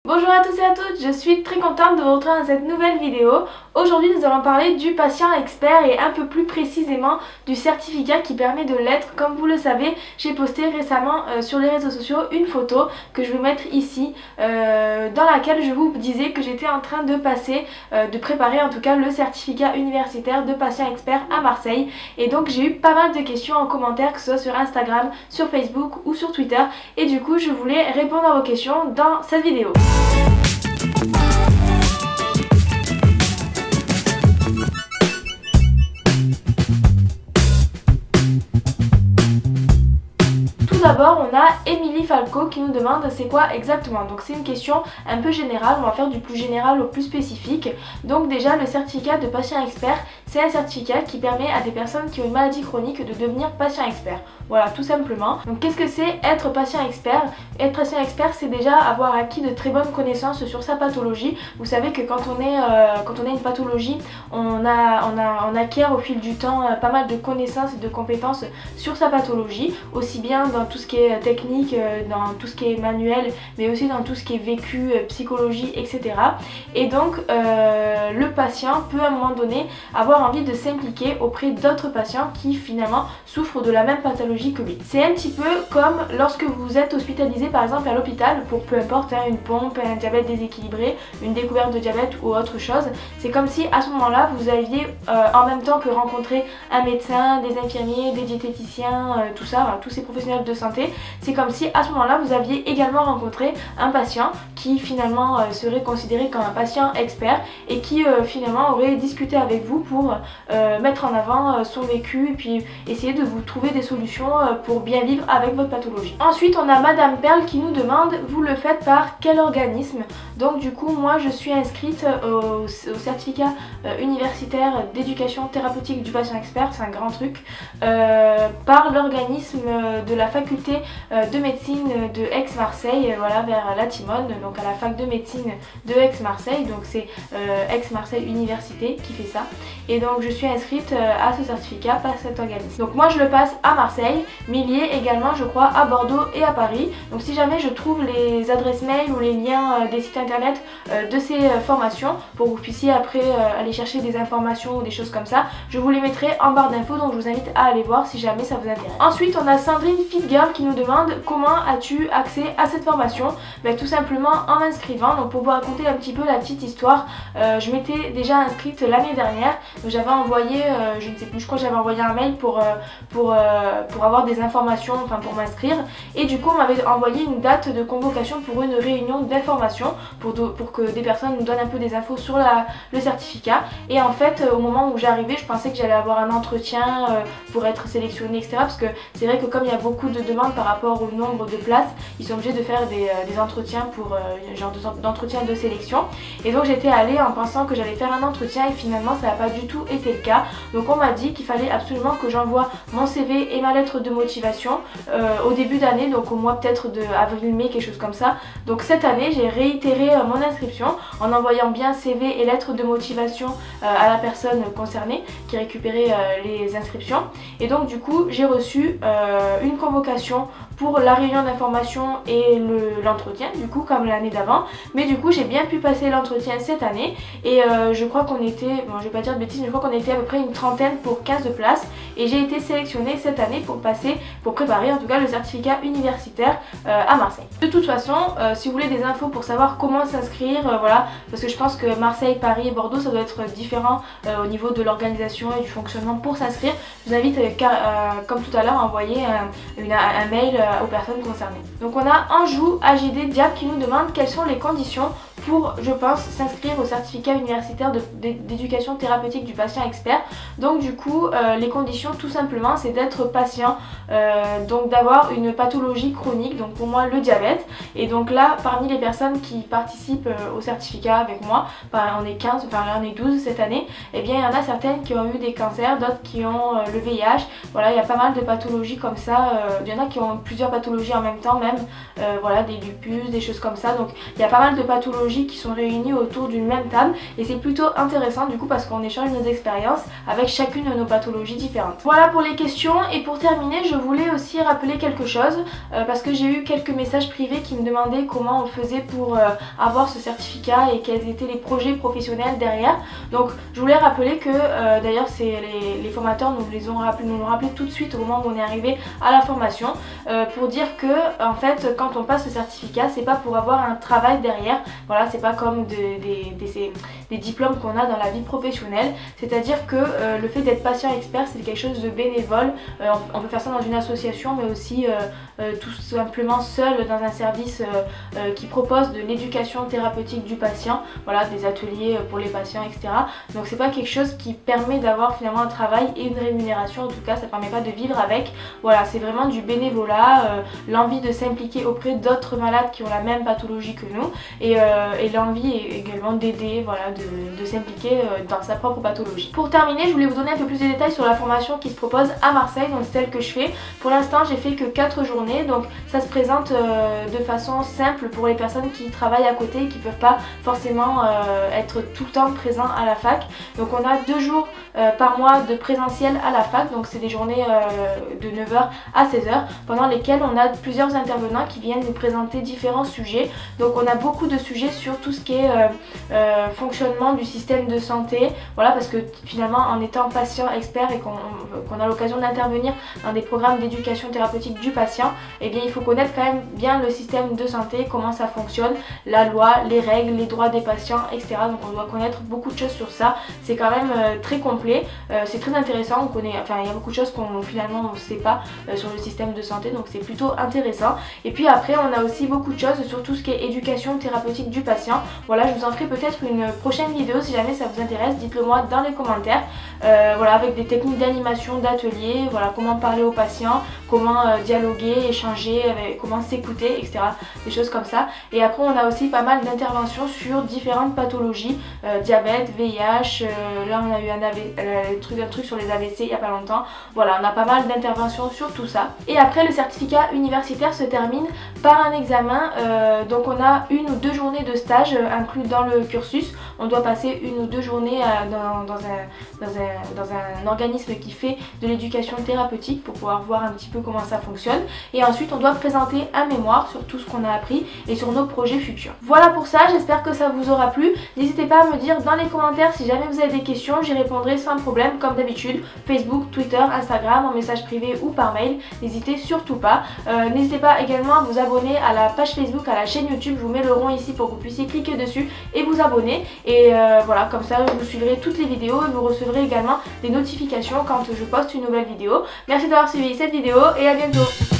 Bonjour à tous et à toutes, je suis très contente de vous retrouver dans cette nouvelle vidéo. Aujourd'hui nous allons parler du patient expert et un peu plus précisément du certificat qui permet de l'être. Comme vous le savez, j'ai posté récemment sur les réseaux sociaux une photo que je vais mettre ici dans laquelle je vous disais que j'étais en train de passer, de préparer en tout cas le certificat universitaire de patient expert à Marseille. Et donc j'ai eu pas mal de questions en commentaire, que ce soit sur Instagram, sur Facebook ou sur Twitter. Et du coup je voulais répondre à vos questions dans cette vidéo. Tout d'abord, on a Émilie Falco qui nous demande c'est quoi exactement. Donc c'est une question un peu générale, on va faire du plus général au plus spécifique. Donc déjà, le certificat de patient expert, c'est un certificat qui permet à des personnes qui ont une maladie chronique de devenir patient expert. Voilà, tout simplement. Donc qu'est-ce que c'est être patient expert? Être patient expert, c'est déjà avoir acquis de très bonnes connaissances sur sa pathologie. Vous savez que quand on a une pathologie, on acquiert au fil du temps pas mal de connaissances et de compétences sur sa pathologie, aussi bien dans tout ce qui est technique, dans tout ce qui est manuel, mais aussi dans tout ce qui est vécu, psychologie, etc. Et donc le patient peut à un moment donné avoir envie de s'impliquer auprès d'autres patients qui finalement souffrent de la même pathologie que lui. C'est un petit peu comme lorsque vous êtes hospitalisé par exemple à l'hôpital pour peu importe une pompe, un diabète déséquilibré, une découverte de diabète ou autre chose. C'est comme si à ce moment-là vous aviez en même temps que rencontrer un médecin, des infirmiers, des diététiciens, tout ça, tous ces professionnels de santé. C'est comme si à ce moment-là vous aviez également rencontré un patient qui finalement serait considéré comme un patient expert et qui finalement aurait discuté avec vous pour mettre en avant son vécu et puis essayer de vous trouver des solutions pour bien vivre avec votre pathologie. Ensuite on a Madame Perle qui nous demande vous le faites par quel organisme? Donc du coup moi je suis inscrite au certificat universitaire d'éducation thérapeutique du patient expert, c'est un grand truc, par l'organisme de la faculté de médecine de Aix-Marseille, voilà, vers la Timone, donc à la fac de médecine de Aix-Marseille, donc c'est Aix-Marseille Université qui fait ça. Et donc je suis inscrite à ce certificat par cet organisme. Donc moi je le passe à Marseille, mais il y est également je crois à Bordeaux et à Paris. Donc si jamais je trouve les adresses mail ou les liens des sites internet de ces formations pour que vous puissiez après aller chercher des informations ou des choses comme ça, je vous les mettrai en barre d'infos, donc je vous invite à aller voir si jamais ça vous intéresse. Ensuite on a Sandrine Fitgirl qui nous demande comment as-tu accès à cette formation? Ben, tout simplement en m'inscrivant. Donc pour vous raconter un petit peu la petite histoire, je m'étais déjà inscrite l'année dernière, j'avais envoyé, je ne sais plus, je crois que j'avais envoyé un mail pour avoir des informations, enfin pour m'inscrire, et du coup on m'avait envoyé une date de convocation pour une réunion d'information pour que des personnes nous donnent un peu des infos sur le certificat. Et en fait au moment où j'arrivais je pensais que j'allais avoir un entretien pour être sélectionnée, etc. Parce que c'est vrai que comme il y a beaucoup de demandes par rapport au nombre de places, ils sont obligés de faire des entretiens pour genre d'entretien de sélection. Et donc j'étais allée en pensant que j'allais faire un entretien et finalement ça n'a pas du tout été le cas. Donc on m'a dit qu'il fallait absolument que j'envoie mon CV et ma lettre de motivation au début d'année, donc au mois peut-être de avril-mai, quelque chose comme ça. Donc cette année j'ai réitéré mon inscription en envoyant bien CV et lettre de motivation à la personne concernée qui récupérait les inscriptions. Et donc du coup j'ai reçu une convocation pour la réunion d'information et l'entretien, du coup comme l'année d'avant. Mais du coup j'ai bien pu passer l'entretien cette année et je crois qu'on était, bon je vais pas dire de bêtises, mais je crois qu'on était à peu près une trentaine pour 15 places et j'ai été sélectionnée cette année pour préparer en tout cas le certificat universitaire à Marseille. De toute façon, si vous voulez des infos pour savoir comment s'inscrire, voilà, parce que je pense que Marseille, Paris et Bordeaux ça doit être différent au niveau de l'organisation et du fonctionnement pour s'inscrire, je vous invite comme tout à l'heure à envoyer un mail aux personnes concernées. Donc on a Anjou AGD Diab qui nous demande quelles sont les conditions pour, je pense, s'inscrire au certificat universitaire d'éducation thérapeutique du patient expert. Donc du coup les conditions tout simplement c'est d'être patient, donc d'avoir une pathologie chronique, donc pour moi le diabète. Et donc là parmi les personnes qui participent au certificat avec moi, on est 15, enfin là on est 12 cette année, et bien il y en a certaines qui ont eu des cancers, d'autres qui ont le VIH, voilà il y a pas mal de pathologies comme ça, il y en a qui ont plusieurs pathologies en même temps même, voilà des lupus, des choses comme ça, donc il y a pas mal de pathologies pathologies qui sont réunies autour d'une même table et c'est plutôt intéressant du coup parce qu'on échange nos expériences avec chacune de nos pathologies différentes. Voilà pour les questions et pour terminer je voulais aussi rappeler quelque chose parce que j'ai eu quelques messages privés qui me demandaient comment on faisait pour avoir ce certificat et quels étaient les projets professionnels derrière. Donc je voulais rappeler que d'ailleurs c'est les formateurs nous l'ont rappelé tout de suite au moment où on est arrivé à la formation pour dire que en fait quand on passe ce certificat c'est pas pour avoir un travail derrière, voilà, c'est pas comme des diplômes qu'on a dans la vie professionnelle, c'est à dire que le fait d'être patient expert c'est quelque chose de bénévole, on peut faire ça dans une association mais aussi tout simplement seul dans un service qui propose de l'éducation thérapeutique du patient, voilà, des ateliers pour les patients etc. Donc c'est pas quelque chose qui permet d'avoir finalement un travail et une rémunération, en tout cas ça permet pas de vivre avec, voilà, c'est vraiment du bénévolat, l'envie de s'impliquer auprès d'autres malades qui ont la même pathologie que nous et l'envie également d'aider, voilà, de s'impliquer dans sa propre pathologie. Pour terminer je voulais vous donner un peu plus de détails sur la formation qui se propose à Marseille, donc c'est celle que je fais. Pour l'instant j'ai fait que 4 journées, donc ça se présente de façon simple pour les personnes qui travaillent à côté et qui ne peuvent pas forcément être tout le temps présents à la fac. Donc on a 2 jours par mois de présentiel à la fac, donc c'est des journées de 9h à 16h pendant lesquelles on a plusieurs intervenants qui viennent nous présenter différents sujets. Donc on a beaucoup de sujets sur tout ce qui est fonctionnement du système de santé, voilà, parce que finalement en étant patient expert et qu'on a l'occasion d'intervenir dans des programmes d'éducation thérapeutique du patient, eh bien il faut connaître quand même bien le système de santé, comment ça fonctionne, la loi, les règles, les droits des patients, etc. Donc on doit connaître beaucoup de choses sur ça, c'est quand même très complet, c'est très intéressant, on connaît, enfin il y a beaucoup de choses qu'on finalement on ne sait pas sur le système de santé, donc c'est plutôt intéressant. Et puis après on a aussi beaucoup de choses sur tout ce qui est éducation thérapeutique du patient. Voilà, je vous en ferai peut-être une prochaine vidéo si jamais ça vous intéresse, dites-le moi dans les commentaires. Voilà, avec des techniques d'animation, d'atelier, voilà, comment parler aux patients, comment dialoguer, échanger, comment s'écouter, etc. Des choses comme ça. Et après on a aussi pas mal d'interventions sur différentes pathologies, diabète, VIH, là on a eu un truc sur les AVC il y a pas longtemps. Voilà, on a pas mal d'interventions sur tout ça. Et après le certificat universitaire se termine par un examen, donc on a 1 ou 2 journées de stage inclus dans le cursus. On doit passer 1 ou 2 journées dans un organisme qui fait de l'éducation thérapeutique pour pouvoir voir un petit peu comment ça fonctionne. Et ensuite on doit présenter un mémoire sur tout ce qu'on a appris et sur nos projets futurs. Voilà pour ça, j'espère que ça vous aura plu. N'hésitez pas à me dire dans les commentaires si jamais vous avez des questions, j'y répondrai sans problème comme d'habitude. Facebook, Twitter, Instagram, en message privé ou par mail. N'hésitez surtout pas. N'hésitez pas également à vous abonner à la page Facebook, à la chaîne YouTube. Je vous mets le rond ici pour que vous puissiez cliquer dessus et vous abonner. Et voilà, comme ça vous suivrez toutes les vidéos et vous recevrez également des notifications quand je poste une nouvelle vidéo. Merci d'avoir suivi cette vidéo et à bientôt.